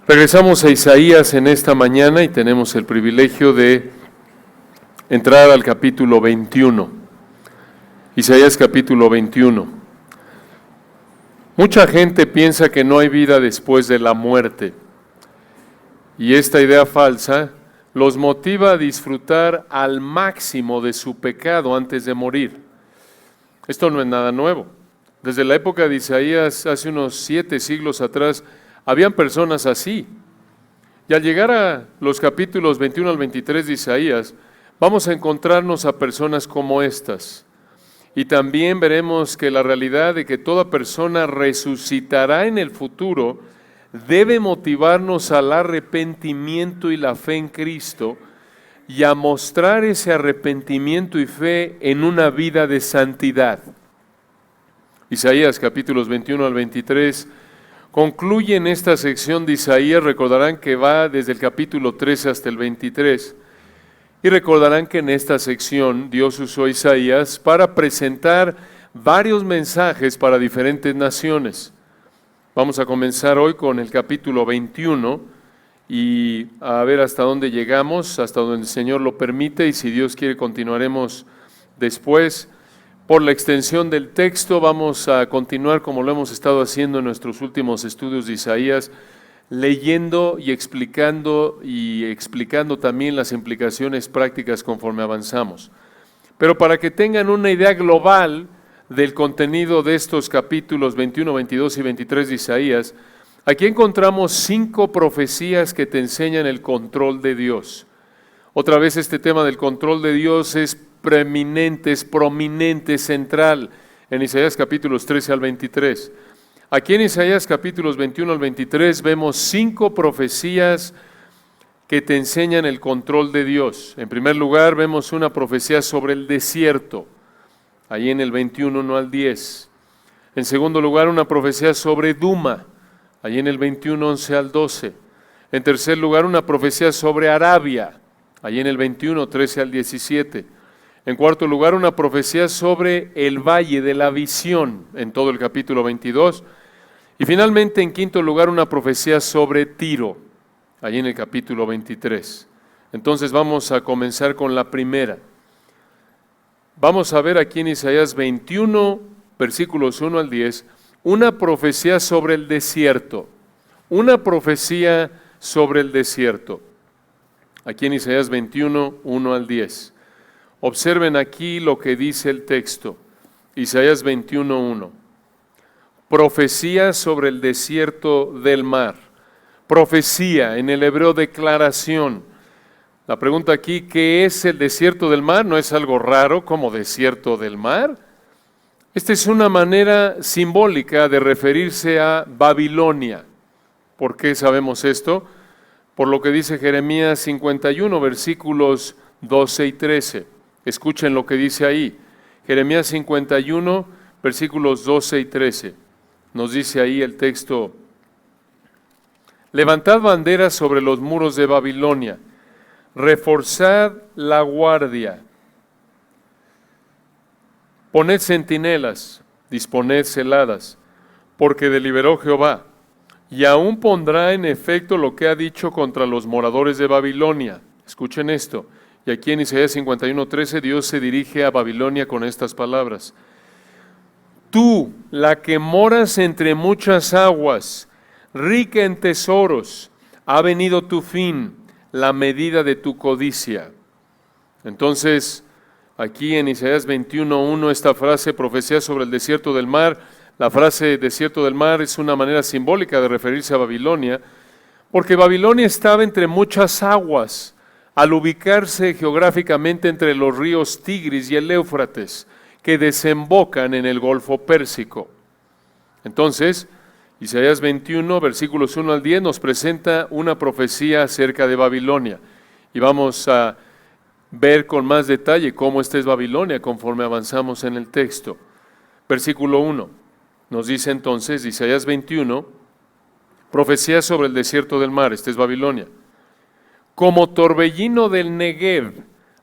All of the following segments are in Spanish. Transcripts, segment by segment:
Regresamos a Isaías en esta mañana y tenemos el privilegio de entrar al capítulo 21. Isaías capítulo 21. Mucha gente piensa que no hay vida después de la muerte, y esta idea falsa los motiva a disfrutar al máximo de su pecado antes de morir. Esto no es nada nuevo. Desde la época de Isaías, hace unos 7 siglos atrás, habían personas así. Y al llegar a los capítulos 21 al 23 de Isaías, vamos a encontrarnos a personas como estas. Y también veremos que la realidad de que toda persona resucitará en el futuro debe motivarnos al arrepentimiento y la fe en Cristo y a mostrar ese arrepentimiento y fe en una vida de santidad. Isaías capítulos 21 al 23 concluyen esta sección de Isaías. Recordarán que va desde el capítulo 13 hasta el 23. Y recordarán que en esta sección Dios usó a Isaías para presentar varios mensajes para diferentes naciones. Vamos a comenzar hoy con el capítulo 21 y a ver hasta dónde llegamos, hasta donde el Señor lo permite, y si Dios quiere continuaremos después. Por la extensión del texto vamos a continuar como lo hemos estado haciendo en nuestros últimos estudios de Isaías, leyendo y explicando también las implicaciones prácticas conforme avanzamos. Pero para que tengan una idea global del contenido de estos capítulos 21, 22 y 23 de Isaías, aquí encontramos 5 profecías que te enseñan el control de Dios. Otra vez este tema del control de Dios es preeminente, es prominente, central en Isaías capítulos 13 al 23. Aquí en Isaías capítulos 21 al 23 vemos 5 profecías que te enseñan el control de Dios. En primer lugar vemos una profecía sobre el desierto, ahí en el 21, 1 al 10. En segundo lugar una profecía sobre Duma, ahí en el 21, 11 al 12. En tercer lugar una profecía sobre Arabia, ahí en el 21, 13 al 17. En cuarto lugar, una profecía sobre el valle de la visión, en todo el capítulo 22. Y finalmente, en quinto lugar, una profecía sobre Tiro, allí en el capítulo 23. Entonces vamos a comenzar con la primera. Vamos a ver aquí en Isaías 21, versículos 1 al 10, una profecía sobre el desierto. Una profecía sobre el desierto. Aquí en Isaías 21, 1 al 10. Observen aquí lo que dice el texto, Isaías 21, 1. Profecía sobre el desierto del mar. Profecía, en el hebreo declaración. La pregunta aquí, ¿qué es el desierto del mar? ¿No es algo raro como desierto del mar? Esta es una manera simbólica de referirse a Babilonia. ¿Por qué sabemos esto? Por lo que dice Jeremías 51, versículos 12 y 13. Escuchen lo que dice ahí. Jeremías 51, versículos 12 y 13. Nos dice ahí el texto: levantad banderas sobre los muros de Babilonia, reforzad la guardia, poned centinelas, disponed celadas, porque deliberó Jehová, y aún pondrá en efecto lo que ha dicho contra los moradores de Babilonia. Escuchen esto. Y aquí en Isaías 51:13 Dios se dirige a Babilonia con estas palabras: tú, la que moras entre muchas aguas, rica en tesoros, ha venido tu fin, la medida de tu codicia. Entonces, aquí en Isaías 21:1, esta frase, profecía sobre el desierto del mar, la frase desierto del mar es una manera simbólica de referirse a Babilonia, porque Babilonia estaba entre muchas aguas, al ubicarse geográficamente entre los ríos Tigris y el Éufrates, que desembocan en el Golfo Pérsico. Entonces, Isaías 21, versículos 1 al 10, nos presenta una profecía acerca de Babilonia. Y vamos a ver con más detalle cómo esta es Babilonia conforme avanzamos en el texto. Versículo 1, nos dice entonces, Isaías 21, profecía sobre el desierto del mar, esta es Babilonia. Como torbellino del Negev,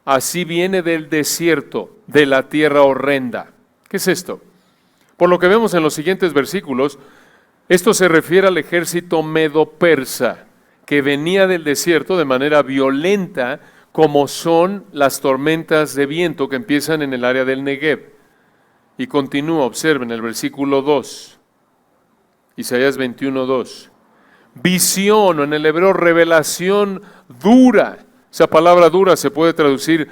así viene del desierto, de la tierra horrenda. ¿Qué es esto? Por lo que vemos en los siguientes versículos, esto se refiere al ejército medo-persa. que venía del desierto de manera violenta, como son las tormentas de viento que empiezan en el área del Negev. Y continúa, observen el versículo 2, Isaías 21:2. Visión, o en el hebreo revelación dura. Esa palabra dura se puede traducir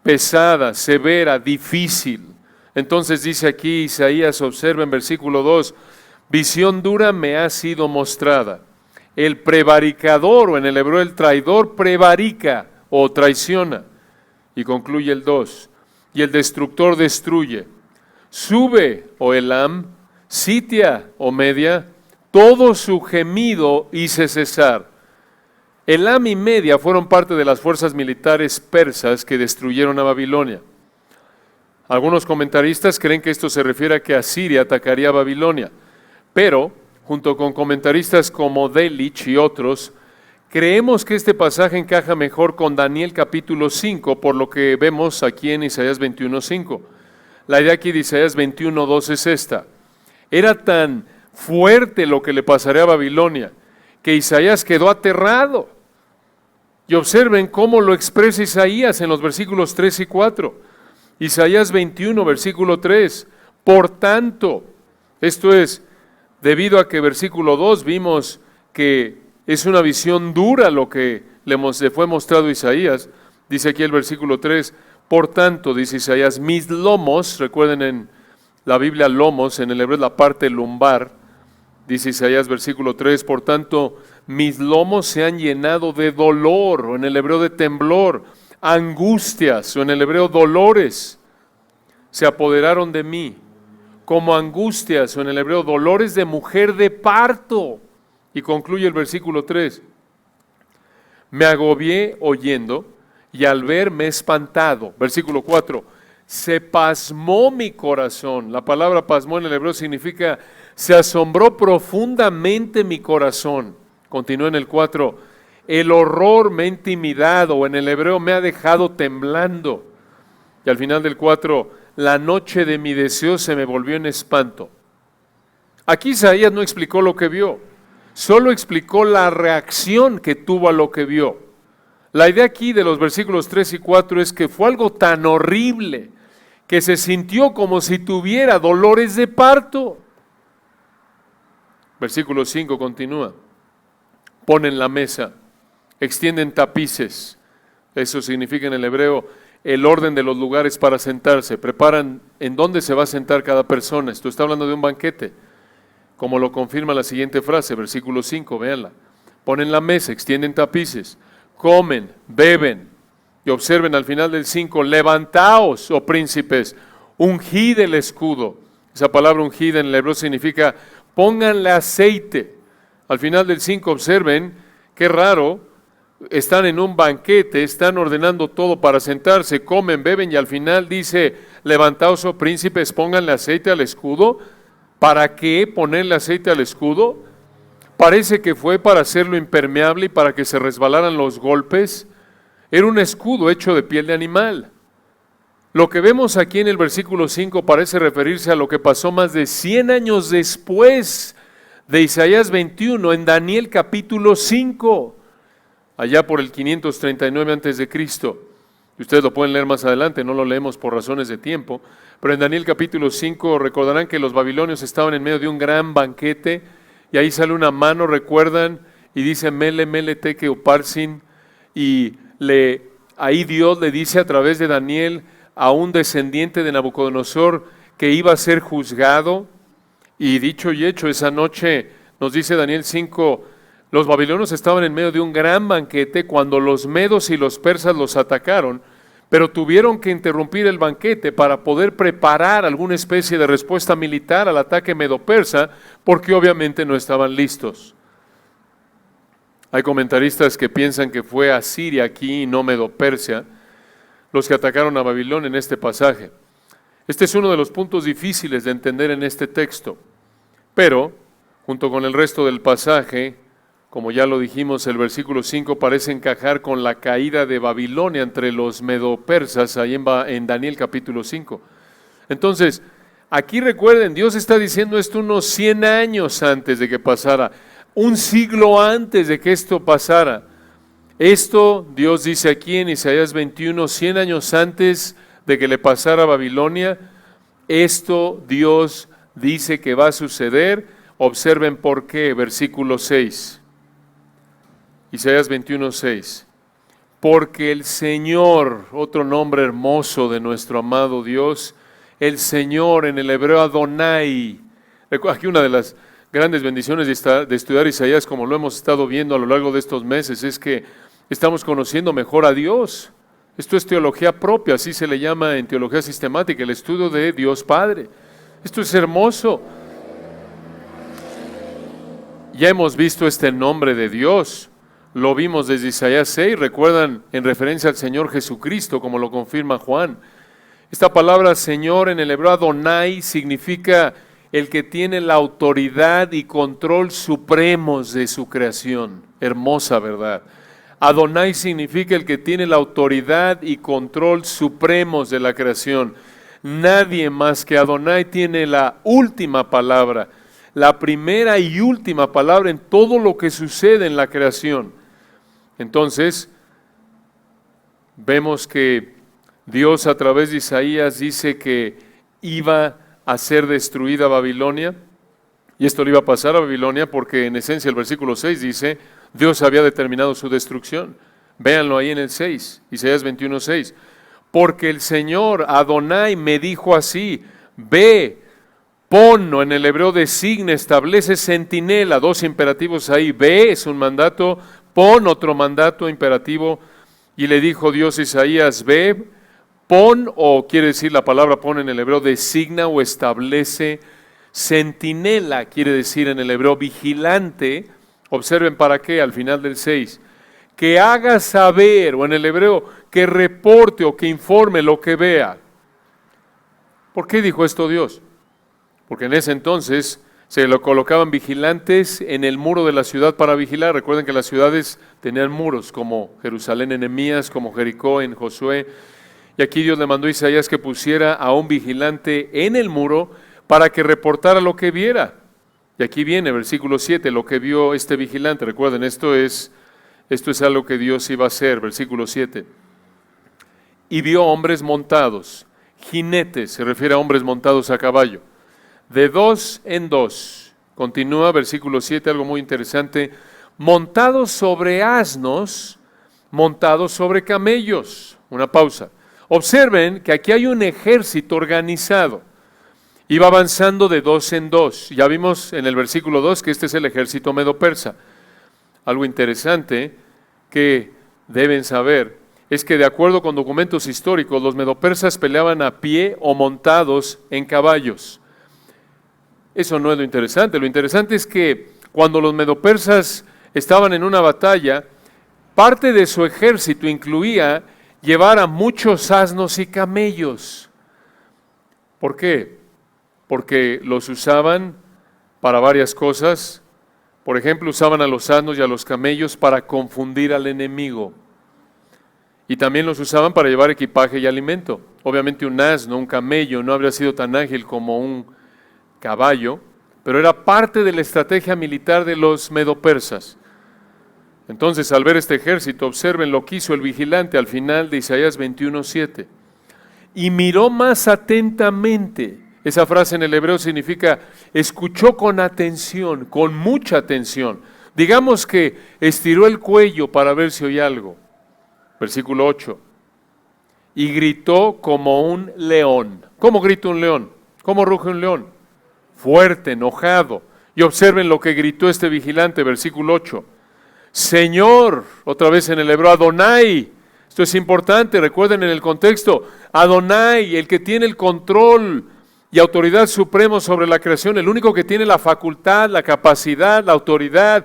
pesada, severa, difícil. Entonces dice aquí Isaías, observa en versículo 2, visión dura me ha sido mostrada. El prevaricador, o en el hebreo el traidor, prevarica o traiciona. Y concluye el 2, y el destructor destruye. Sube, oh Elam, sitia, oh Media, todo su gemido hice cesar. Elam y Media fueron parte de las fuerzas militares persas que destruyeron a Babilonia. Algunos comentaristas creen que esto se refiere a que Asiria atacaría a Babilonia, pero junto con comentaristas como Delitzsch y otros, creemos que este pasaje encaja mejor con Daniel capítulo 5, por lo que vemos aquí en Isaías 21:5. La idea aquí de Isaías 21:2 es esta. Era tan fuerte lo que le pasaría a Babilonia, que Isaías quedó aterrado. Y observen cómo lo expresa Isaías en los versículos 3 y 4. Isaías 21, versículo 3. Por tanto, esto es, debido a que versículo 2 vimos que es una visión dura lo que le fue mostrado a Isaías, dice aquí el versículo 3, por tanto, dice Isaías, mis lomos, recuerden en la Biblia lomos, en el hebreo es la parte lumbar, dice Isaías versículo 3, por tanto, mis lomos se han llenado de dolor, o en el hebreo de temblor, angustias, o en el hebreo dolores, se apoderaron de mí, como angustias, o en el hebreo dolores de mujer de parto. Y concluye el versículo 3, me agobié oyendo, y al ver me he espantado. Versículo 4, se pasmó mi corazón. La palabra pasmó en el hebreo significa se asombró profundamente mi corazón. Continúa en el 4, el horror me ha intimidado, o en el hebreo me ha dejado temblando. Y al final del 4, la noche de mi deseo se me volvió en espanto. Aquí Isaías no explicó lo que vio, solo explicó la reacción que tuvo a lo que vio. La idea aquí de los versículos 3 y 4 es que fue algo tan horrible que se sintió como si tuviera dolores de parto. Versículo 5 continúa. Ponen la mesa, extienden tapices. Eso significa en el hebreo el orden de los lugares para sentarse. Preparan en dónde se va a sentar cada persona. Esto está hablando de un banquete, como lo confirma la siguiente frase, versículo 5, véanla. Ponen la mesa, extienden tapices, comen, beben, y observen al final del 5, levantaos, oh príncipes, ungid el escudo. Esa palabra ungid en el hebreo significa pónganle aceite. Al final del 5, observen, qué raro, están en un banquete, están ordenando todo para sentarse, comen, beben, y al final dice, levantaos, oh príncipes, pónganle aceite al escudo. ¿Para qué ponerle aceite al escudo? Parece que fue para hacerlo impermeable y para que se resbalaran los golpes. Era un escudo hecho de piel de animal. Lo que vemos aquí en el versículo 5 parece referirse a lo que pasó más de 100 años después de Isaías 21 en Daniel capítulo 5, allá por el 539 a.C. Ustedes lo pueden leer más adelante, no lo leemos por razones de tiempo, pero en Daniel capítulo 5 recordarán que los babilonios estaban en medio de un gran banquete, y ahí sale una mano, recuerdan, y dice Mele, Mele, Tekel, Uparsin, y ahí Dios le dice a través de Daniel a un descendiente de Nabucodonosor que iba a ser juzgado, y dicho y hecho, esa noche nos dice Daniel 5, los babilonios estaban en medio de un gran banquete cuando los medos y los persas los atacaron, pero tuvieron que interrumpir el banquete para poder preparar alguna especie de respuesta militar al ataque medo-persa, porque obviamente no estaban listos. Hay comentaristas que piensan que fue Asiria aquí y no Medo-Persia los que atacaron a Babilonia en este pasaje. Este es uno de los puntos difíciles de entender en este texto, pero junto con el resto del pasaje, como ya lo dijimos, el versículo 5 parece encajar con la caída de Babilonia entre los medo-persas, ahí en Daniel capítulo 5. Entonces, aquí recuerden, Dios está diciendo esto unos 100 años antes de que pasara. un siglo antes de que esto pasara. Esto Dios dice aquí en Isaías 21, 100 años antes de que le pasara a Babilonia, esto Dios dice que va a suceder. Observen por qué, versículo 6. Isaías 21, 6. Porque el Señor, otro nombre hermoso de nuestro amado Dios, el Señor en el hebreo Adonai. Aquí una de las grandes bendiciones de estudiar Isaías, como lo hemos estado viendo a lo largo de estos meses, es que estamos conociendo mejor a Dios. Esto es teología propia, así se le llama en teología sistemática, el estudio de Dios Padre. Esto es hermoso. Ya hemos visto este nombre de Dios. Lo vimos desde Isaías 6, recuerdan, en referencia al Señor Jesucristo, como lo confirma Juan. Esta palabra Señor en el hebreo Adonai significa el que tiene la autoridad y control supremos de su creación. Hermosa verdad. Adonai significa el que tiene la autoridad y control supremos de la creación. Nadie más que Adonai tiene la última palabra, la primera y última palabra en todo lo que sucede en la creación. Entonces, vemos que Dios a través de Isaías dice que iba a ser destruida Babilonia, y esto le iba a pasar a Babilonia porque en esencia el versículo 6 dice, Dios había determinado su destrucción. Véanlo ahí en el 6, Isaías 21, 6. Porque el Señor Adonai me dijo así, ve, pon, o en el hebreo designa, establece centinela, dos imperativos ahí, ve es un mandato, pon otro mandato imperativo, y le dijo Dios a Isaías, ve, pon, o quiere decir la palabra pon en el hebreo, designa o establece, centinela, quiere decir en el hebreo vigilante, observen para qué, al final del 6, que haga saber, o en el hebreo, que reporte o que informe lo que vea. ¿Por qué dijo esto Dios? Porque en ese entonces se lo colocaban vigilantes en el muro de la ciudad para vigilar. Recuerden que las ciudades tenían muros, como Jerusalén en Nehemías, como Jericó en Josué. Y aquí Dios le mandó a Isaías que pusiera a un vigilante en el muro para que reportara lo que viera. Y aquí viene, versículo 7, lo que vio este vigilante. Recuerden, esto es algo que Dios iba a hacer, versículo 7. Y vio hombres montados, jinetes, se refiere a hombres montados a caballo, de dos en dos. Continúa, versículo 7, algo muy interesante. Montados sobre asnos, montados sobre camellos. Una pausa. Observen que aquí hay un ejército organizado. Iba avanzando de dos en dos. Ya vimos en el versículo 2 que este es el ejército medo-persa. Algo interesante que deben saber es que de acuerdo con documentos históricos, los medo-persas peleaban a pie o montados en caballos. Eso no es lo interesante. Lo interesante es que cuando los medo-persas estaban en una batalla, parte de su ejército incluía llevar a muchos asnos y camellos. ¿Por qué? Porque los usaban para varias cosas. Por ejemplo, usaban a los asnos y a los camellos para confundir al enemigo. Y también los usaban para llevar equipaje y alimento. Obviamente un asno, un camello, no habría sido tan ágil como un caballo, pero era parte de la estrategia militar de los medo-persas. Entonces, al ver este ejército, observen lo que hizo el vigilante al final de Isaías 21:7. Y miró más atentamente. Esa frase en el hebreo significa escuchó con atención, con mucha atención. Digamos que estiró el cuello para ver si oía algo. Versículo 8. Y gritó como un león. ¿Cómo grita un león? ¿Cómo ruge un león? Fuerte, enojado. Y observen lo que gritó este vigilante, versículo 8. Señor, otra vez en el hebreo, Adonai. Esto es importante, recuerden en el contexto. Adonai, el que tiene el control y autoridad supremo sobre la creación, el único que tiene la facultad, la capacidad, la autoridad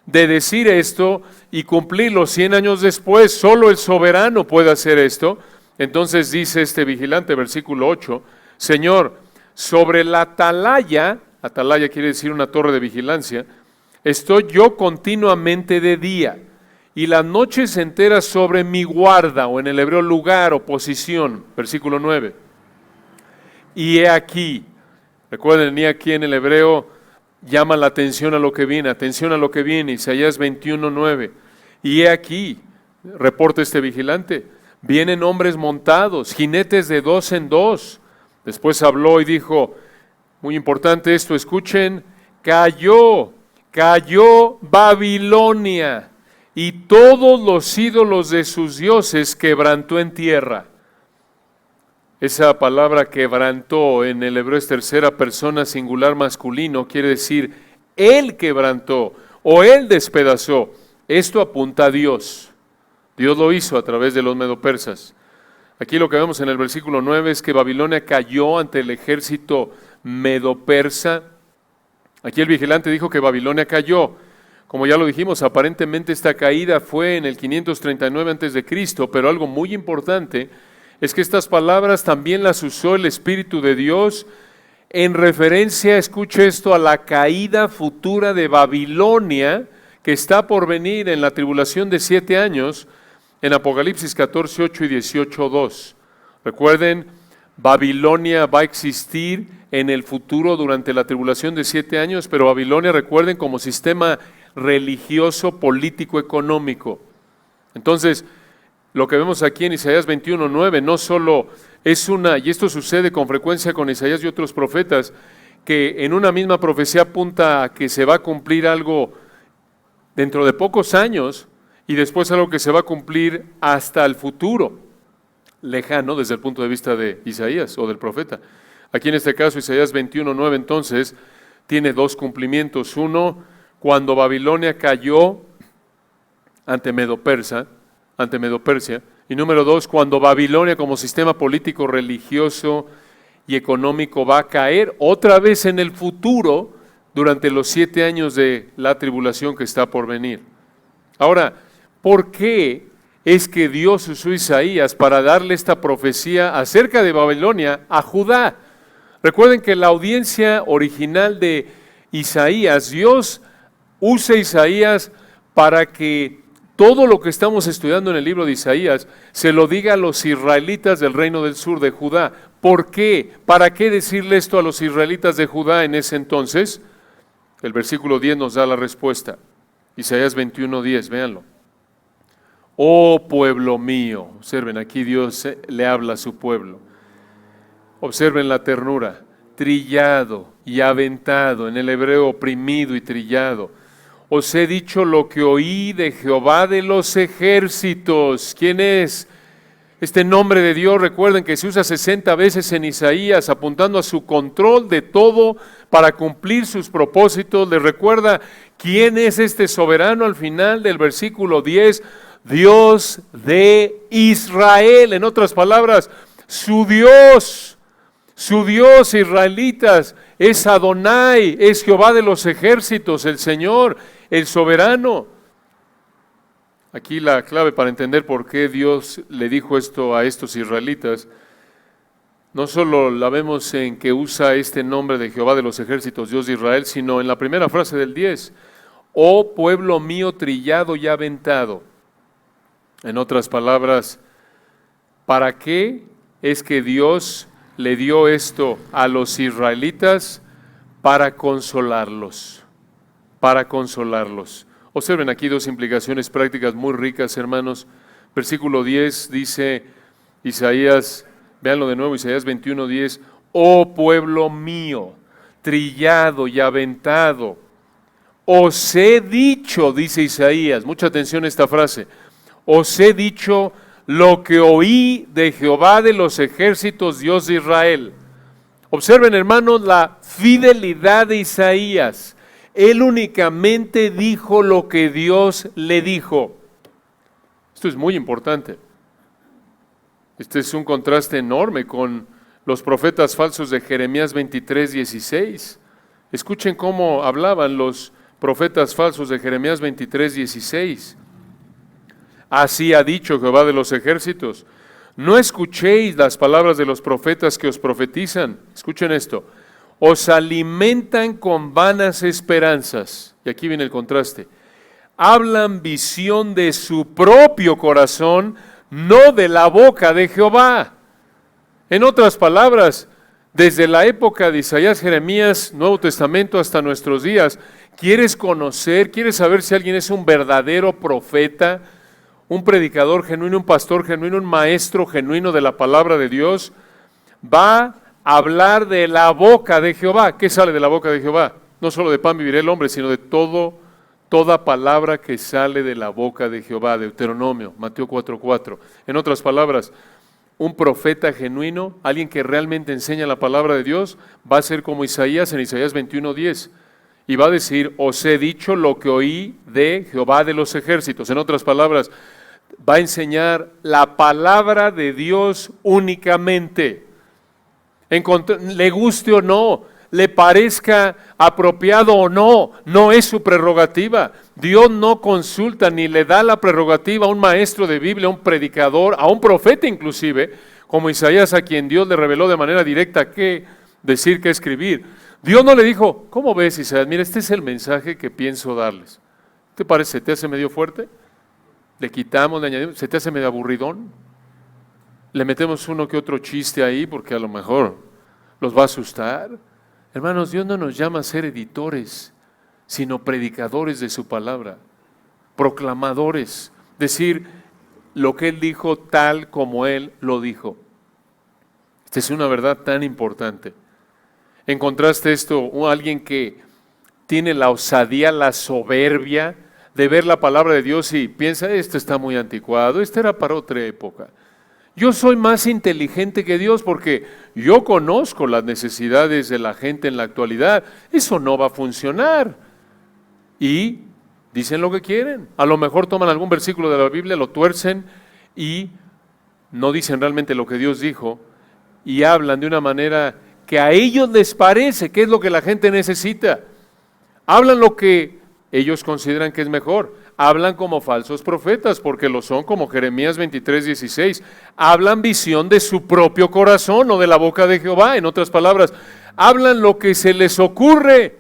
de decir esto y cumplirlo 100 años después. Solo el soberano puede hacer esto. Entonces dice este vigilante, versículo 8, Señor, sobre la atalaya quiere decir una torre de vigilancia, estoy yo continuamente de día y las noches enteras sobre mi guarda, o en el hebreo lugar o posición, versículo 9. Y he aquí, recuerden, y aquí en el hebreo llama la atención a lo que viene, atención a lo que viene, Isaías 21:9. Y he aquí, reporta este vigilante, vienen hombres montados, jinetes de 2 en 2. Después habló y dijo, muy importante esto, escuchen, cayó Babilonia y todos los ídolos de sus dioses quebrantó en tierra. Esa palabra quebrantó en el hebreo es tercera persona singular masculino, quiere decir él quebrantó o él despedazó. Esto apunta a Dios. Dios lo hizo a través de los medopersas. Aquí lo que vemos en el versículo 9 es que Babilonia cayó ante el ejército medopersa. Aquí el vigilante dijo que Babilonia cayó. Como ya lo dijimos, aparentemente esta caída fue en el 539 a.C., pero algo muy importante es que estas palabras también las usó el Espíritu de Dios en referencia, escuche esto, a la caída futura de Babilonia que está por venir en la tribulación de 7 años en Apocalipsis 14:8 y 18:2. Recuerden, Babilonia va a existir en el futuro durante la tribulación de 7 años, pero Babilonia, recuerden, como sistema religioso, político, económico. Entonces, lo que vemos aquí en Isaías 21:9 no solo es y esto sucede con frecuencia con Isaías y otros profetas, que en una misma profecía apunta a que se va a cumplir algo dentro de pocos años y después algo que se va a cumplir hasta el futuro, lejano desde el punto de vista de Isaías o del profeta. Aquí en este caso, Isaías 21:9 entonces tiene dos cumplimientos. Uno, cuando Babilonia cayó ante Medo-Persia, y número 2, cuando Babilonia como sistema político, religioso y económico va a caer otra vez en el futuro durante los 7 años de la tribulación que está por venir. Ahora, ¿por qué es que Dios usó a Isaías para darle esta profecía acerca de Babilonia a Judá? Recuerden que la audiencia original de Isaías, Dios usa a Isaías para que todo lo que estamos estudiando en el libro de Isaías se lo diga a los israelitas del reino del sur de Judá. ¿Por qué? ¿Para qué decirle esto a los israelitas de Judá en ese entonces? El versículo 10 nos da la respuesta. Isaías 21:10, véanlo. Oh pueblo mío, observen, aquí Dios le habla a su pueblo. Observen la ternura, trillado y aventado, en el hebreo oprimido y trillado. Os he dicho lo que oí de Jehová de los ejércitos. ¿Quién es? Este nombre de Dios, recuerden que se usa 60 veces en Isaías, apuntando a su control de todo para cumplir sus propósitos. Les recuerda quién es este soberano al final del versículo 10. Dios de Israel. En otras palabras, su Dios israelitas, es Adonai, es Jehová de los ejércitos, el Señor, el soberano. Aquí la clave para entender por qué Dios le dijo esto a estos israelitas, no solo la vemos en que usa este nombre de Jehová de los ejércitos, Dios de Israel, sino en la primera frase del 10, oh pueblo mío trillado y aventado. En otras palabras, ¿para qué es que Dios le dio esto a los israelitas? Para consolarlos, Observen aquí dos implicaciones prácticas muy ricas, hermanos. Versículo 10 dice Isaías, véanlo de nuevo, Isaías 21:10, oh pueblo mío, trillado y aventado, os he dicho, dice Isaías, mucha atención a esta frase, os he dicho lo que oí de Jehová de los ejércitos, Dios de Israel. Observen, hermanos, la fidelidad de Isaías. Él únicamente dijo lo que Dios le dijo. Esto es muy importante. Este es un contraste enorme con los profetas falsos de Jeremías 23:16. Escuchen cómo hablaban los profetas falsos de Jeremías 23:16. Así ha dicho Jehová de los ejércitos, no escuchéis las palabras de los profetas que os profetizan. Escuchen esto. Os alimentan con vanas esperanzas. Y aquí viene el contraste. Hablan visión de su propio corazón, no de la boca de Jehová. En otras palabras, Desde la época de Isaías, Jeremías, Nuevo Testamento hasta nuestros días, ¿quieres conocer, quieres saber si alguien es un verdadero profeta, un predicador genuino, un pastor genuino, un maestro genuino de la palabra de Dios? Va a hablar de la boca de Jehová. ¿Qué sale de la boca de Jehová? No solo de pan vivirá el hombre, sino de toda palabra que sale de la boca de Jehová. Deuteronomio, Mateo 4:4. En otras palabras, un profeta genuino, alguien que realmente enseña la palabra de Dios, va a ser como Isaías en Isaías 21:10. Y va a decir, os he dicho lo que oí de Jehová de los ejércitos. En otras palabras, va a enseñar la palabra de Dios únicamente. Le guste o no, le parezca apropiado o no, no es su prerrogativa. Dios no consulta ni le da la prerrogativa a un maestro de Biblia, a un predicador, a un profeta inclusive, como Isaías, a quien Dios le reveló de manera directa qué decir, qué escribir. Dios no le dijo, ¿cómo ves, Isaías? Mira, este es el mensaje que pienso darles. ¿Te parece? ¿Te hace medio fuerte? Le quitamos, le añadimos, ¿se te hace medio aburridón? Le metemos uno que otro chiste ahí porque a lo mejor los va a asustar. Hermanos, Dios no nos llama a ser editores, sino predicadores de su palabra, proclamadores, decir lo que Él dijo tal como Él lo dijo. Esta es una verdad tan importante. ¿Encontraste esto? Alguien que tiene la osadía, la soberbia de ver la palabra de Dios y piensa, esto está muy anticuado, esto era para otra época. Yo soy más inteligente que Dios porque yo conozco las necesidades de la gente en la actualidad. Eso no va a funcionar. Y dicen lo que quieren. A lo mejor toman algún versículo de la Biblia, lo tuercen y no dicen realmente lo que Dios dijo y hablan de una manera que a ellos les parece que es lo que la gente necesita. Hablan lo que ellos consideran que es mejor. Hablan como falsos profetas, porque lo son, como Jeremías 23:16. Hablan visión de su propio corazón o de la boca de Jehová. En otras palabras, hablan lo que se les ocurre.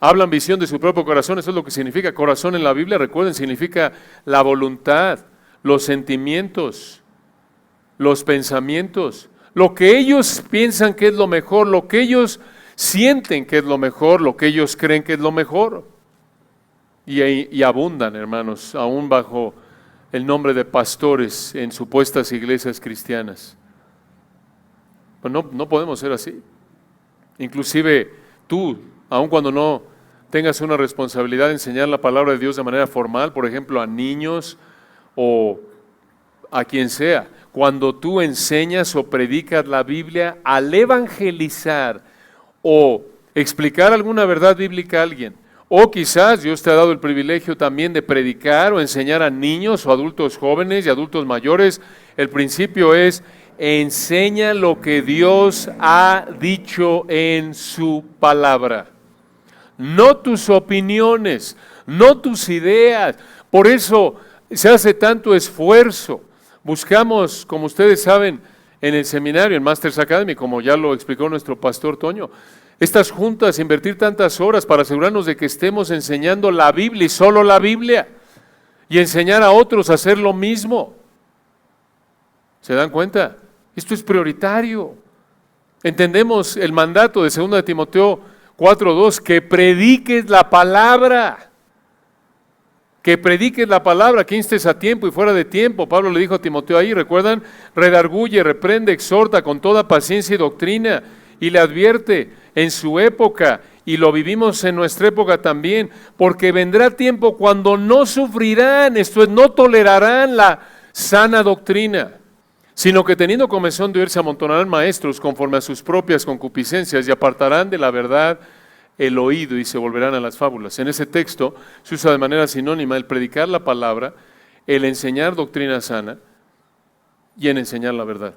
Hablan visión de su propio corazón. Eso es lo que significa corazón en la Biblia. Recuerden, significa la voluntad, los sentimientos, los pensamientos. Lo que ellos piensan que es lo mejor, lo que ellos sienten que es lo mejor, lo que ellos creen que es lo mejor. Y abundan, hermanos, aún bajo el nombre de pastores en supuestas iglesias cristianas. Pues no podemos ser así. Inclusive tú, aun cuando no tengas una responsabilidad de enseñar la palabra de Dios de manera formal, por ejemplo, a niños o a quien sea, cuando tú enseñas o predicas la Biblia, al evangelizar o explicar alguna verdad bíblica a alguien, o quizás Dios te ha dado el privilegio también de predicar o enseñar a niños o adultos jóvenes y adultos mayores. El principio es, enseña lo que Dios ha dicho en su palabra. No tus opiniones, no tus ideas. Por eso se hace tanto esfuerzo. Buscamos, como ustedes saben, en el seminario, en Masters Academy, como ya lo explicó nuestro pastor Toño, estas juntas, invertir tantas horas para asegurarnos de que estemos enseñando la Biblia y solo la Biblia, y enseñar a otros a hacer lo mismo. ¿Se dan cuenta? Esto es prioritario. Entendemos el mandato de 2 de Timoteo 4:2, que prediques la palabra. Que prediques la palabra, que instes a tiempo y fuera de tiempo. Pablo le dijo a Timoteo ahí, ¿recuerdan? Redarguye, reprende, exhorta con toda paciencia y doctrina, y le advierte en su época, y lo vivimos en nuestra época también, porque vendrá tiempo cuando no sufrirán, esto es, no tolerarán la sana doctrina, sino que teniendo comezón de oír se amontonarán maestros conforme a sus propias concupiscencias y apartarán de la verdad el oído y se volverán a las fábulas. En ese texto se usa de manera sinónima el predicar la palabra, el enseñar doctrina sana y el enseñar la verdad.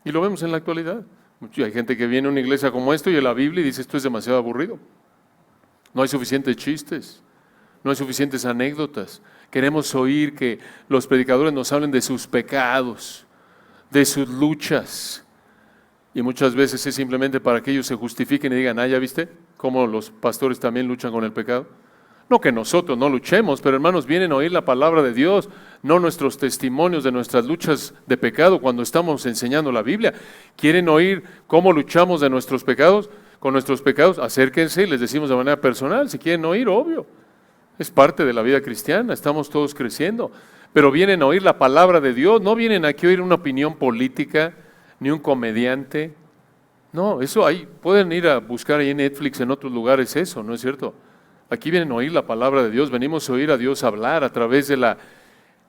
Y lo vemos en la actualidad. Hay gente que viene a una iglesia como esto y en la Biblia y dice, esto es demasiado aburrido. No hay suficientes chistes, no hay suficientes anécdotas. Queremos oír que los predicadores nos hablen de sus pecados, de sus luchas. Y muchas veces es simplemente para que ellos se justifiquen y digan, ¿ya viste cómo los pastores también luchan con el pecado? No que nosotros no luchemos, pero hermanos, vienen a oír la palabra de Dios. no nuestros testimonios de nuestras luchas de pecado cuando estamos enseñando la Biblia. ¿Quieren oír cómo luchamos de nuestros pecados? Con nuestros pecados, acérquense y les decimos de manera personal. Si quieren oír, obvio. Es parte de la vida cristiana, estamos todos creciendo. Pero vienen a oír la palabra de Dios, no vienen aquí a oír una opinión política, ni un comediante. No, eso ahí, pueden ir a buscar ahí en Netflix, en otros lugares eso, ¿no es cierto? Aquí vienen a oír la palabra de Dios, venimos a oír a Dios hablar a través de la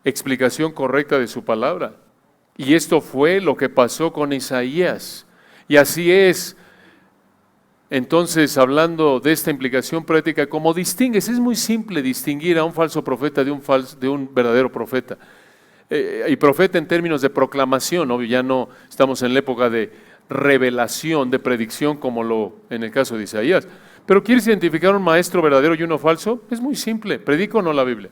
explicación correcta de su palabra. Y esto fue lo que pasó con Isaías. Y así es. Entonces, hablando de esta implicación práctica, ¿cómo distingues? Es muy simple distinguir a un falso profeta de un verdadero profeta. Y profeta en términos de proclamación, obvio, ya no estamos en la época de revelación, de predicción, como en el caso de Isaías. Pero ¿quieres identificar un maestro verdadero y uno falso? Es muy simple, predica o no la Biblia.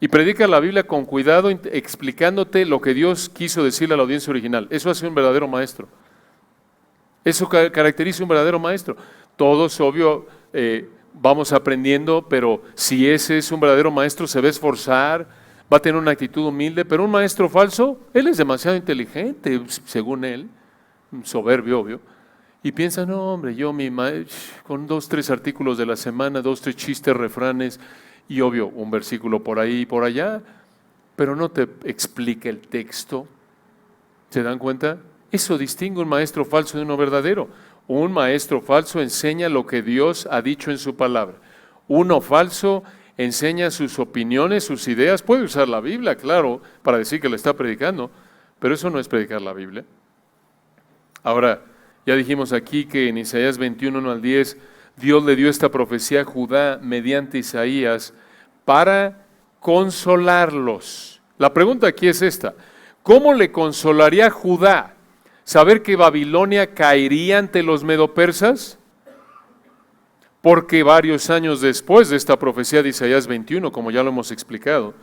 Y predica la Biblia con cuidado, explicándote lo que Dios quiso decirle a la audiencia original. Eso hace un verdadero maestro. Eso caracteriza un verdadero maestro. Todos, obvio, vamos aprendiendo, pero si ese es un verdadero maestro, se va a esforzar, va a tener una actitud humilde, pero un maestro falso, él es demasiado inteligente, según él, soberbio, obvio, y piensa, no, hombre, yo con 2, 3 artículos de la semana, 2, 3 chistes, refranes, y obvio, un versículo por ahí y por allá, pero no te explica el texto. ¿Se dan cuenta? Eso distingue un maestro falso de uno verdadero. Un maestro falso enseña lo que Dios ha dicho en su palabra. Uno falso enseña sus opiniones, sus ideas. Puede usar la Biblia, claro, para decir que le está predicando, pero eso no es predicar la Biblia. Ahora, ya dijimos aquí que en Isaías 21, 1 al 10, Dios le dio esta profecía a Judá mediante Isaías para consolarlos. La pregunta aquí es esta: ¿cómo le consolaría a Judá saber que Babilonia caería ante los medopersas? Porque varios años después de esta profecía de Isaías 21, como ya lo hemos explicado,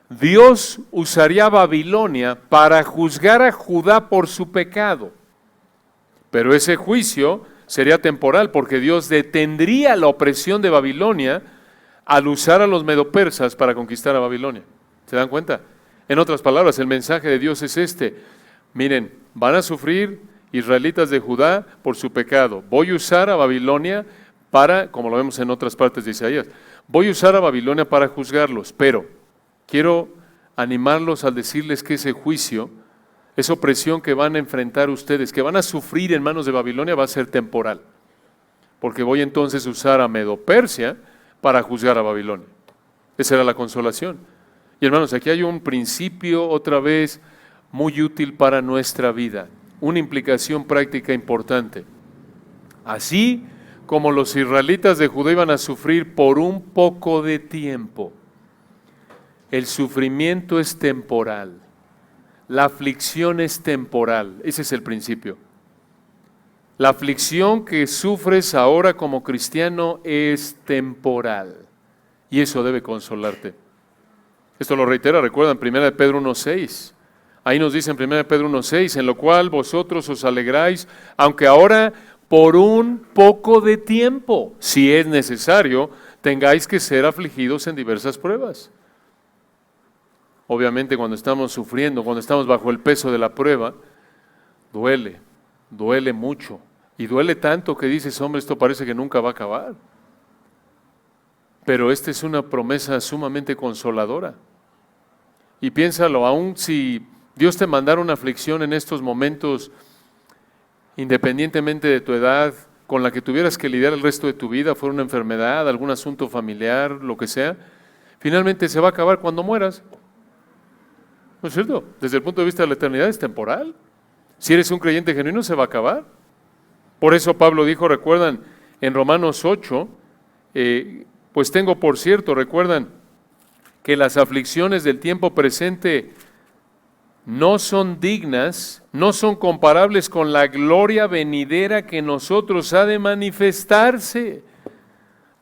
Dios usaría a Babilonia para juzgar a Judá por su pecado. Pero ese juicio sería temporal, porque Dios detendría la opresión de Babilonia al usar a los medopersas para conquistar a Babilonia. ¿Se dan cuenta? En otras palabras, el mensaje de Dios es este: miren, van a sufrir israelitas de Judá por su pecado. Voy a usar a Babilonia para, como lo vemos en otras partes de Isaías, voy a usar a Babilonia para juzgarlos, pero quiero animarlos al decirles que ese juicio, esa opresión que van a enfrentar ustedes, que van a sufrir en manos de Babilonia, va a ser temporal, porque voy entonces a usar a Medo-Persia para juzgar a Babilonia. Esa era la consolación. Y hermanos, aquí hay un principio otra vez muy útil para nuestra vida, una implicación práctica importante. Así como los israelitas de Judá iban a sufrir por un poco de tiempo, el sufrimiento es temporal, la aflicción es temporal, ese es el principio. La aflicción que sufres ahora como cristiano es temporal, y eso debe consolarte. Esto lo reitera, recuerdan, 1 Pedro 1:6. Ahí nos dice en 1 Pedro 1:6, en lo cual vosotros os alegráis, aunque ahora por un poco de tiempo, si es necesario, tengáis que ser afligidos en diversas pruebas. Obviamente cuando estamos sufriendo, cuando estamos bajo el peso de la prueba, duele mucho. Y duele tanto que dices, hombre, esto parece que nunca va a acabar. Pero esta es una promesa sumamente consoladora. Y piénsalo, aun si Dios te mandara una aflicción en estos momentos, independientemente de tu edad, con la que tuvieras que lidiar el resto de tu vida, fuera una enfermedad, algún asunto familiar, lo que sea, finalmente se va a acabar cuando mueras. ¿No es cierto? Desde el punto de vista de la eternidad es temporal. Si eres un creyente genuino, se va a acabar. Por eso Pablo dijo, recuerdan, en Romanos 8, pues tengo por cierto, recuerdan, que las aflicciones del tiempo presente no son dignas, no son comparables con la gloria venidera que en nosotros ha de manifestarse.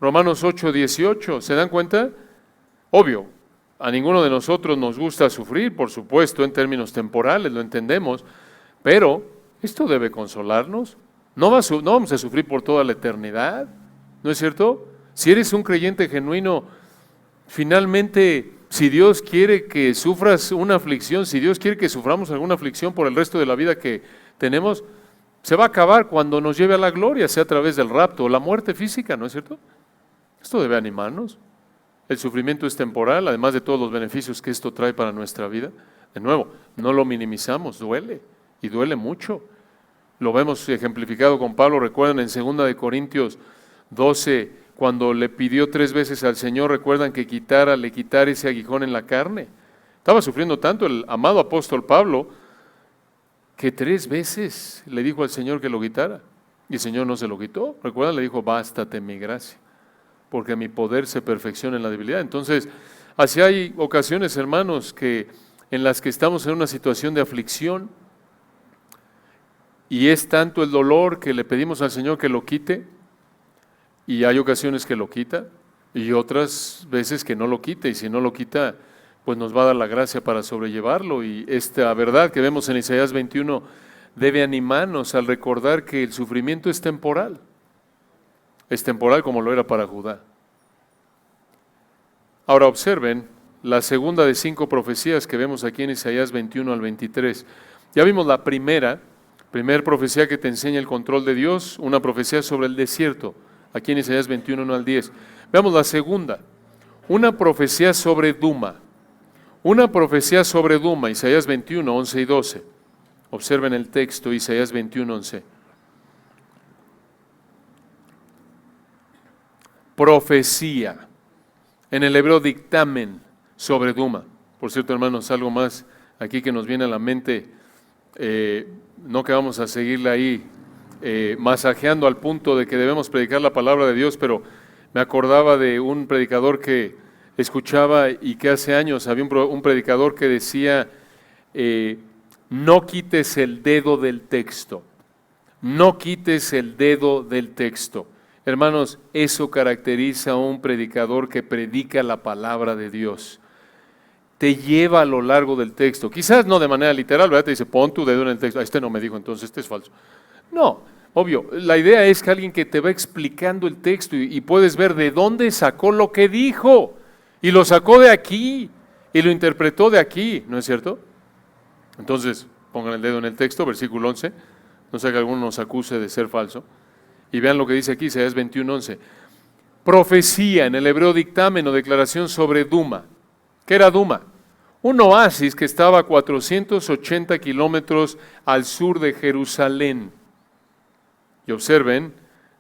Romanos 8:18, ¿se dan cuenta? Obvio, a ninguno de nosotros nos gusta sufrir, por supuesto, en términos temporales, lo entendemos, pero esto debe consolarnos. No vamos a sufrir por toda la eternidad, ¿no es cierto? Si eres un creyente genuino, finalmente Si Dios quiere que sufras una aflicción, si Dios quiere que suframos alguna aflicción por el resto de la vida que tenemos, se va a acabar cuando nos lleve a la gloria, sea a través del rapto o la muerte física, ¿no es cierto? Esto debe animarnos. El sufrimiento es temporal, además de todos los beneficios que esto trae para nuestra vida. De nuevo, no lo minimizamos, duele, y duele mucho. Lo vemos ejemplificado con Pablo, recuerdan en 2 de Corintios 12, cuando le pidió 3 veces al Señor, recuerdan que le quitara ese aguijón en la carne. Estaba sufriendo tanto el amado apóstol Pablo, que 3 veces le dijo al Señor que lo quitara, y el Señor no se lo quitó. Recuerdan, le dijo, bástate mi gracia, porque mi poder se perfecciona en la debilidad. Entonces, así hay ocasiones, hermanos, en las que estamos en una situación de aflicción, y es tanto el dolor que le pedimos al Señor que lo quite, y hay ocasiones que lo quita, y otras veces que no lo quita, y si no lo quita, pues nos va a dar la gracia para sobrellevarlo. Y esta verdad que vemos en Isaías 21 debe animarnos al recordar que el sufrimiento es temporal. Es temporal como lo era para Judá. Ahora observen la segunda de 5 profecías que vemos aquí en Isaías 21 al 23. Ya vimos la primera profecía que te enseña el control de Dios, una profecía sobre el desierto, aquí en Isaías 21, 1 al 10. Veamos la segunda, una profecía sobre Duma. Una profecía sobre Duma, Isaías 21, 11 y 12. Observen el texto, Isaías 21, 11. Profecía, en el hebreo dictamen sobre Duma. Por cierto, hermanos, algo más aquí que nos viene a la mente, no que vamos a seguirle ahí masajeando al punto de que debemos predicar la palabra de Dios, pero me acordaba de un predicador que escuchaba y que hace años había un predicador que decía, no quites el dedo del texto, no quites el dedo del texto. Hermanos, eso caracteriza a un predicador que predica la palabra de Dios. Te lleva a lo largo del texto, quizás no de manera literal, ¿verdad? Te dice, pon tu dedo en el texto, este no me dijo, entonces este es falso. No, obvio, la idea es que alguien que te va explicando el texto y puedes ver de dónde sacó lo que dijo. Y lo sacó de aquí, y lo interpretó de aquí, ¿no es cierto? Entonces, pongan el dedo en el texto, versículo 11, no sea que alguno nos acuse de ser falso, y vean lo que dice aquí, Isaías 21, 11. Profecía, en el hebreo dictamen o declaración sobre Duma. ¿Qué era Duma? Un oasis que estaba a 480 kilómetros al sur de Jerusalén. Y observen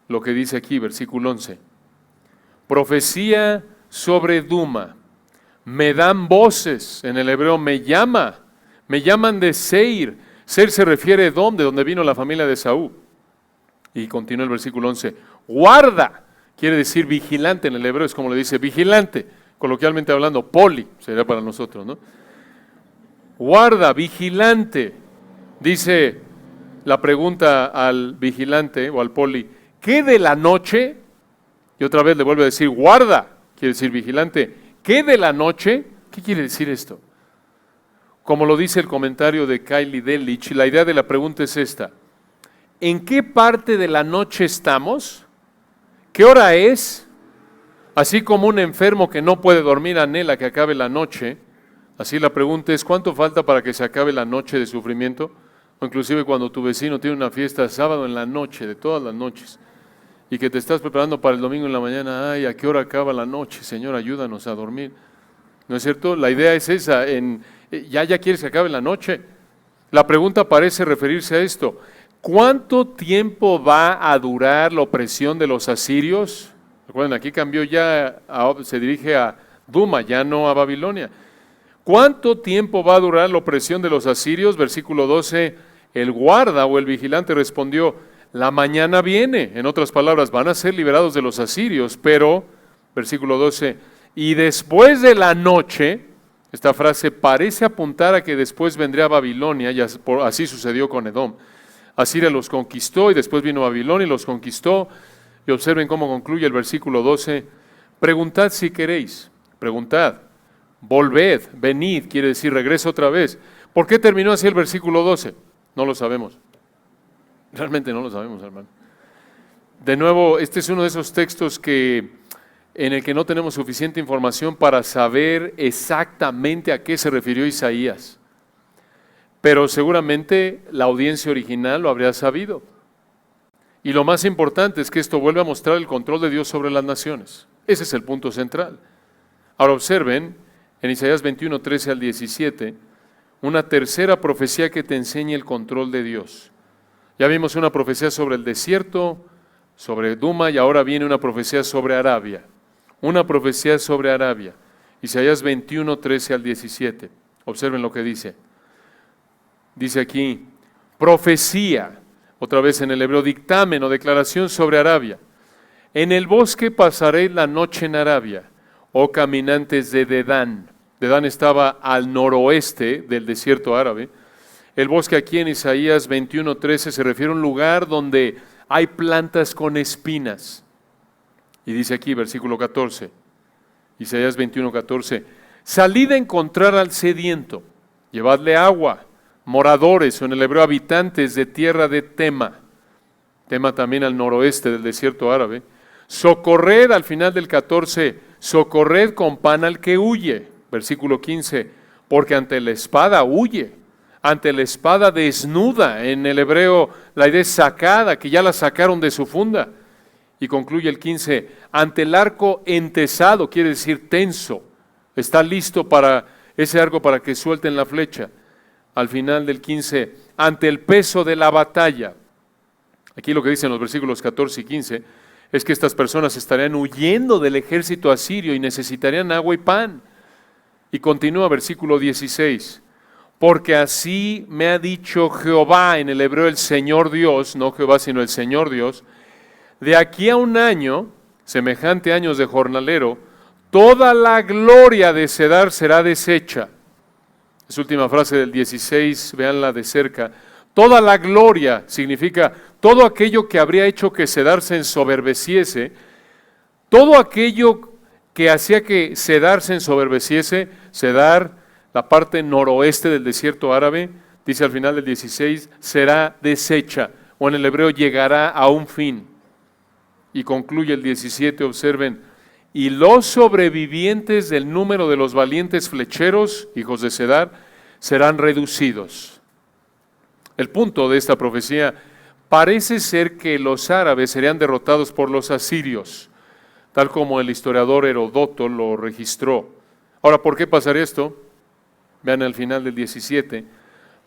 lo que dice aquí, versículo 11. Profecía sobre Duma. Me dan voces, en el hebreo me llaman de Seir. Seir se refiere a donde vino la familia de Saúl. Y continúa el versículo 11. Guarda, quiere decir vigilante, en el hebreo es como le dice vigilante, coloquialmente hablando, poli, sería para nosotros, ¿no? Guarda, vigilante, dice la pregunta al vigilante o al poli, ¿qué de la noche? Y otra vez le vuelve a decir, guarda, quiere decir vigilante, ¿qué de la noche? ¿Qué quiere decir esto? Como lo dice el comentario de Kylie Delich, la idea de la pregunta es esta. ¿En qué parte de la noche estamos? ¿Qué hora es? Así como un enfermo que no puede dormir anhela que acabe la noche, así la pregunta es, ¿cuánto falta para que se acabe la noche de sufrimiento? O inclusive cuando tu vecino tiene una fiesta sábado en la noche, de todas las noches, y que te estás preparando para el domingo en la mañana, ay, ¿a qué hora acaba la noche? Señor, ayúdanos a dormir. ¿No es cierto? La idea es esa, ya quieres que acabe la noche. La pregunta parece referirse a esto. ¿Cuánto tiempo va a durar la opresión de los asirios? Recuerden, aquí cambió ya, se dirige a Duma, ya no a Babilonia. ¿Cuánto tiempo va a durar la opresión de los asirios? Versículo 12, el guarda o el vigilante respondió, la mañana viene. En otras palabras, van a ser liberados de los asirios, pero, versículo 12, y después de la noche, esta frase parece apuntar a que después vendría Babilonia, y así sucedió con Edom. Asiria los conquistó y después vino Babilonia y los conquistó. Y observen cómo concluye el versículo 12. Preguntad si queréis, preguntad, volved, venid, quiere decir regresa otra vez. ¿Por qué terminó así el versículo 12? No lo sabemos. Realmente no lo sabemos, hermano. De nuevo, este es uno de esos textos que en el que no tenemos suficiente información para saber exactamente a qué se refirió Isaías. Pero seguramente la audiencia original lo habría sabido. Y lo más importante es que esto vuelve a mostrar el control de Dios sobre las naciones. Ese es el punto central. Ahora observen, en Isaías 21, 13 al 17, una tercera profecía que te enseña el control de Dios. Ya vimos una profecía sobre el desierto, sobre Duma, y ahora viene una profecía sobre Arabia. Una profecía sobre Arabia. Isaías 21, 13 al 17. Observen lo que dice. Dice aquí, profecía, otra vez en el hebreo, dictamen o declaración sobre Arabia. En el bosque pasaréis la noche en Arabia, oh caminantes de Dedán. Dedán estaba al noroeste del desierto árabe. El bosque aquí en Isaías 21, 13 se refiere a un lugar donde hay plantas con espinas. Y dice aquí, versículo 14, Isaías 21, 14, salid a encontrar al sediento, llevadle agua, moradores, o en el hebreo habitantes de tierra de Tema. Tema también al noroeste del desierto árabe. Socorred, al final del 14, socorred con pan al que huye. Versículo 15, porque ante la espada huye, ante la espada desnuda. En el hebreo la idea es sacada, que ya la sacaron de su funda. Y concluye el 15, ante el arco entesado, quiere decir tenso. Está listo para ese arco para que suelten la flecha. Al final del 15, ante el peso de la batalla. Aquí lo que dicen los versículos 14 y 15 es que estas personas estarían huyendo del ejército asirio y necesitarían agua y pan. Y continúa versículo 16, porque así me ha dicho Jehová, en el hebreo el Señor Dios, no Jehová sino el Señor Dios, de aquí a un año, semejante a años de jornalero, toda la gloria de Cedar será deshecha. Es última frase del 16, véanla de cerca. Toda la gloria significa todo aquello que habría hecho que Cedar se ensoberbeciese, todo aquello que hacía que Cedar se ensoberbeciese. Cedar, la parte noroeste del desierto árabe, dice al final del 16, será deshecha, o en el hebreo llegará a un fin. Y concluye el 17, observen, y los sobrevivientes del número de los valientes flecheros, hijos de Cedar, serán reducidos. El punto de esta profecía parece ser que los árabes serían derrotados por los asirios, tal como el historiador Herodoto lo registró. Ahora, ¿por qué pasaría esto? Vean al final del 17,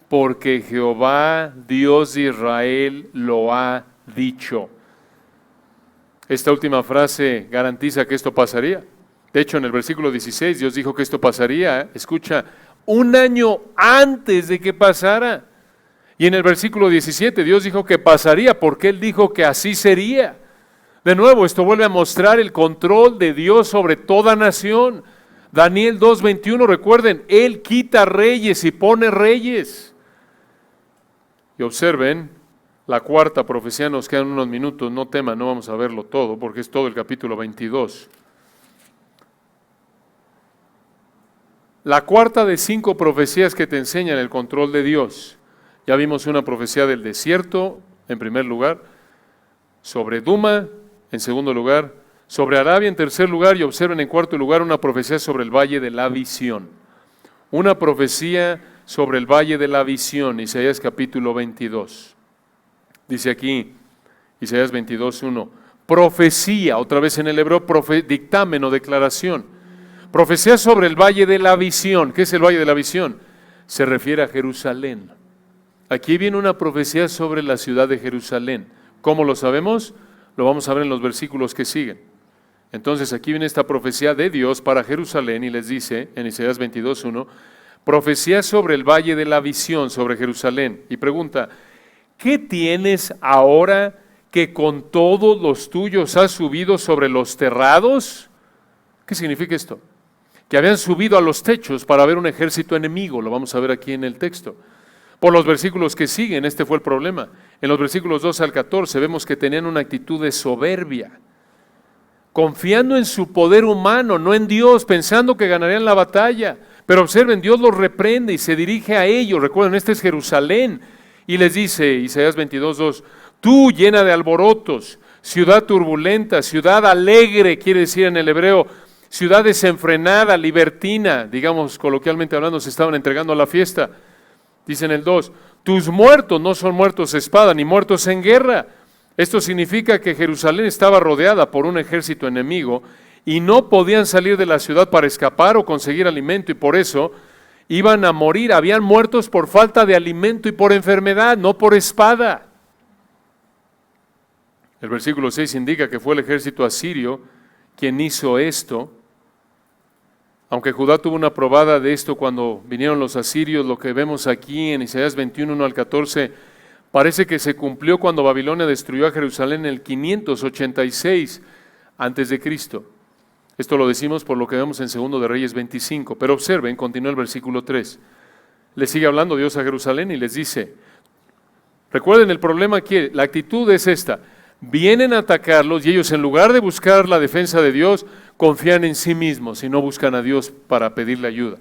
porque Jehová, Dios de Israel, lo ha dicho. Esta última frase garantiza que esto pasaría. De hecho, en el versículo 16, Dios dijo que esto pasaría, escucha, un año antes de que pasara. Y en el versículo 17, Dios dijo que pasaría porque Él dijo que así sería. De nuevo, esto vuelve a mostrar el control de Dios sobre toda nación. Daniel 2:21, recuerden, Él quita reyes y pone reyes. Y observen, la cuarta profecía, nos quedan unos minutos, no teman, no vamos a verlo todo, porque es todo el capítulo 22. La cuarta de 5 profecías que te enseñan el control de Dios. Ya vimos una profecía del desierto, en primer lugar, sobre Duma, en segundo lugar, sobre Arabia, en tercer lugar, y observen en cuarto lugar una profecía sobre el valle de la visión. Una profecía sobre el valle de la visión, Isaías capítulo 22. Dice aquí, Isaías 22:1, profecía, otra vez en el hebreo, dictamen o declaración. Profecía sobre el valle de la visión. ¿Qué es el valle de la visión? Se refiere a Jerusalén. Aquí viene una profecía sobre la ciudad de Jerusalén. ¿Cómo lo sabemos? Lo vamos a ver en los versículos que siguen. Entonces aquí viene esta profecía de Dios para Jerusalén y les dice en Isaías 22:1, profecía sobre el valle de la visión, sobre Jerusalén. Y pregunta, ¿qué tienes ahora que con todos los tuyos has subido sobre los terrados? ¿Qué significa esto? Que habían subido a los techos para ver un ejército enemigo, lo vamos a ver aquí en el texto. Por los versículos que siguen, este fue el problema. En los versículos 2 al 14 vemos que tenían una actitud de soberbia, confiando en su poder humano, no en Dios, pensando que ganarían la batalla. Pero observen, Dios los reprende y se dirige a ellos. Recuerden, este es Jerusalén. Y les dice, Isaías 22:2, tú llena de alborotos, ciudad turbulenta, ciudad alegre, quiere decir en el hebreo, ciudad desenfrenada, libertina, digamos coloquialmente hablando, se estaban entregando a la fiesta. Dice en el 2, tus muertos no son muertos de espada, ni muertos en guerra. Esto significa que Jerusalén estaba rodeada por un ejército enemigo y no podían salir de la ciudad para escapar o conseguir alimento, y por eso iban a morir. Habían muertos por falta de alimento y por enfermedad, no por espada. El versículo 6 indica que fue el ejército asirio quien hizo esto. Aunque Judá tuvo una probada de esto cuando vinieron los asirios, lo que vemos aquí en Isaías 21, 1 al 14, parece que se cumplió cuando Babilonia destruyó a Jerusalén en el 586 antes de Cristo. Esto lo decimos por lo que vemos en 2 de Reyes 25. Pero observen, continúa el versículo 3. Le sigue hablando Dios a Jerusalén y les dice, recuerden el problema aquí, la actitud es esta. Vienen a atacarlos y ellos, en lugar de buscar la defensa de Dios, confían en sí mismos y no buscan a Dios para pedirle ayuda.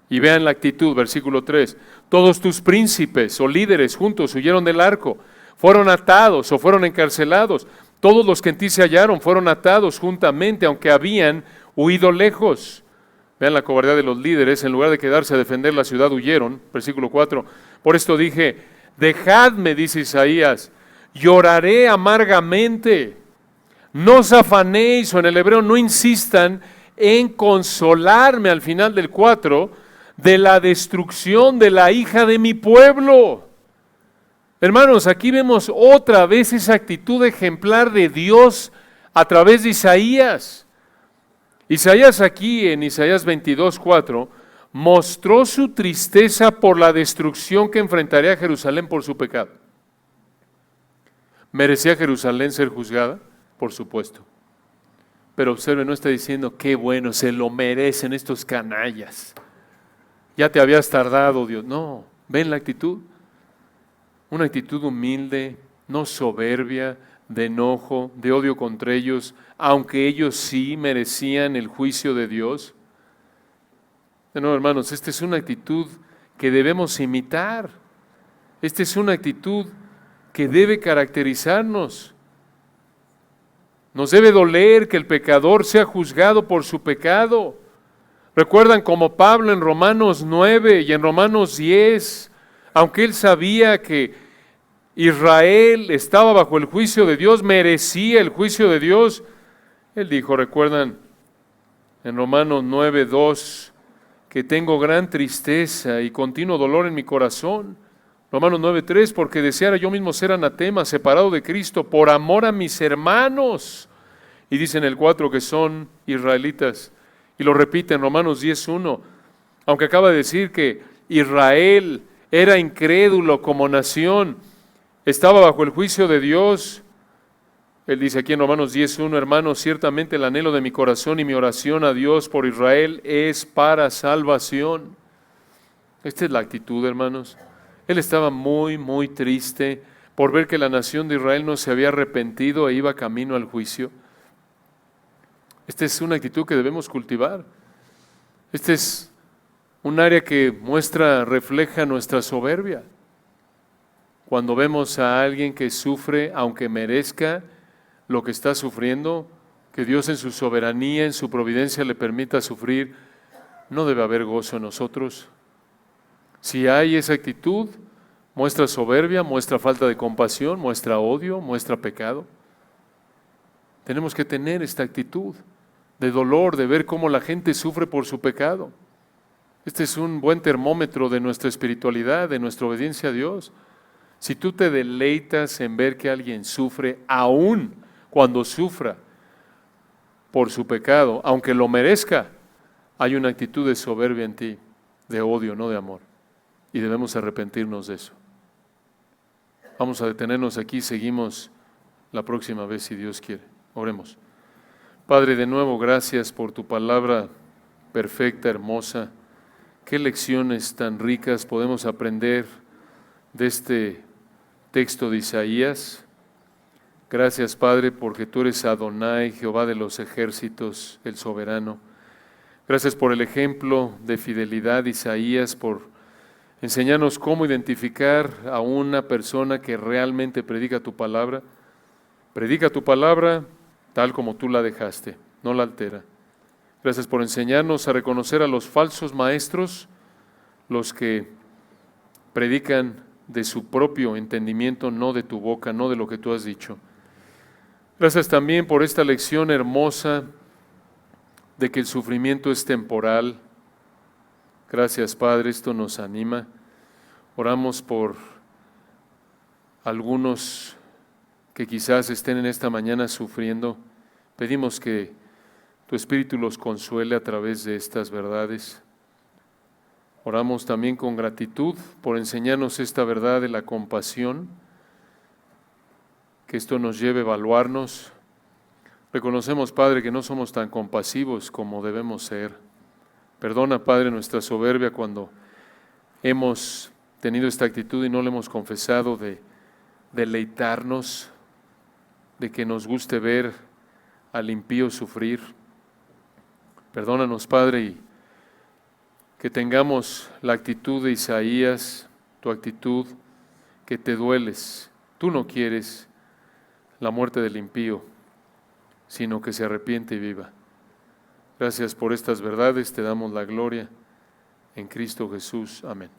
Y vean la actitud, versículo 3. Todos tus príncipes o líderes juntos huyeron del arco, fueron atados o fueron encarcelados. Todos los que en ti se hallaron fueron atados juntamente, aunque habían huido lejos. Vean la cobardía de los líderes, en lugar de quedarse a defender la ciudad, huyeron. Versículo 4. Por esto dije, dejadme, dice Isaías, lloraré amargamente. No os afanéis, o en el hebreo no insistan en consolarme al final del 4, de la destrucción de la hija de mi pueblo. Hermanos, aquí vemos otra vez esa actitud ejemplar de Dios a través de Isaías. Isaías aquí en Isaías 22, 4, mostró su tristeza por la destrucción que enfrentaría a Jerusalén por su pecado. ¿Merecía Jerusalén ser juzgada? Por supuesto. Pero observe, no está diciendo, qué bueno, se lo merecen estos canallas. Ya te habías tardado, Dios. No, ven la actitud. Una actitud humilde, no soberbia, de enojo, de odio contra ellos, aunque ellos sí merecían el juicio de Dios. No, hermanos, esta es una actitud que debemos imitar. Esta es una actitud que debe caracterizarnos. Nos debe doler que el pecador sea juzgado por su pecado. Recuerdan como Pablo en Romanos 9 y en Romanos 10, aunque él sabía que Israel estaba bajo el juicio de Dios, merecía el juicio de Dios, él dijo, recuerdan en Romanos 9, 2, que tengo gran tristeza y continuo dolor en mi corazón. Romanos 9, 3, porque deseara yo mismo ser anatema, separado de Cristo, por amor a mis hermanos. Y dice en el 4 que son israelitas. Y lo repite en Romanos 10, 1, aunque acaba de decir que Israel era incrédulo como nación, estaba bajo el juicio de Dios. Él dice aquí en Romanos 10, 1, hermanos, ciertamente el anhelo de mi corazón y mi oración a Dios por Israel es para salvación. Esta es la actitud, hermanos. Él estaba muy, muy triste por ver que la nación de Israel no se había arrepentido e iba camino al juicio. Esta es una actitud que debemos cultivar. Este es un área que refleja nuestra soberbia. Cuando vemos a alguien que sufre, aunque merezca lo que está sufriendo, que Dios en su soberanía, en su providencia le permita sufrir, no debe haber gozo en nosotros. Si hay esa actitud, muestra soberbia, muestra falta de compasión, muestra odio, muestra pecado. Tenemos que tener esta actitud de dolor, de ver cómo la gente sufre por su pecado. Este es un buen termómetro de nuestra espiritualidad, de nuestra obediencia a Dios. Si tú te deleitas en ver que alguien sufre, aún cuando sufra por su pecado, aunque lo merezca, hay una actitud de soberbia en ti, de odio, no de amor. Y debemos arrepentirnos de eso. Vamos a detenernos aquí, seguimos la próxima vez si Dios quiere. Oremos. Padre, de nuevo, gracias por tu palabra perfecta, hermosa. Qué lecciones tan ricas podemos aprender de este texto de Isaías. Gracias, Padre, porque tú eres Adonai, Jehová de los ejércitos, el soberano. Gracias por el ejemplo de fidelidad de Isaías, por enseñarnos cómo identificar a una persona que realmente predica tu palabra. Predica tu palabra tal como tú la dejaste, no la altera. Gracias por enseñarnos a reconocer a los falsos maestros, los que predican de su propio entendimiento, no de tu boca, no de lo que tú has dicho. Gracias también por esta lección hermosa de que el sufrimiento es temporal. Gracias, Padre, esto nos anima. Oramos por algunos que quizás estén en esta mañana sufriendo. Pedimos que tu Espíritu los consuele a través de estas verdades. Oramos también con gratitud por enseñarnos esta verdad de la compasión, que esto nos lleve a evaluarnos. Reconocemos, Padre, que no somos tan compasivos como debemos ser. Perdona, Padre, nuestra soberbia cuando hemos tenido esta actitud y no le hemos confesado de deleitarnos, de que nos guste ver al impío sufrir. Perdónanos, Padre, y que tengamos la actitud de Isaías, tu actitud, que te dueles. Tú no quieres la muerte del impío, sino que se arrepiente y viva. Gracias por estas verdades, te damos la gloria en Cristo Jesús. Amén.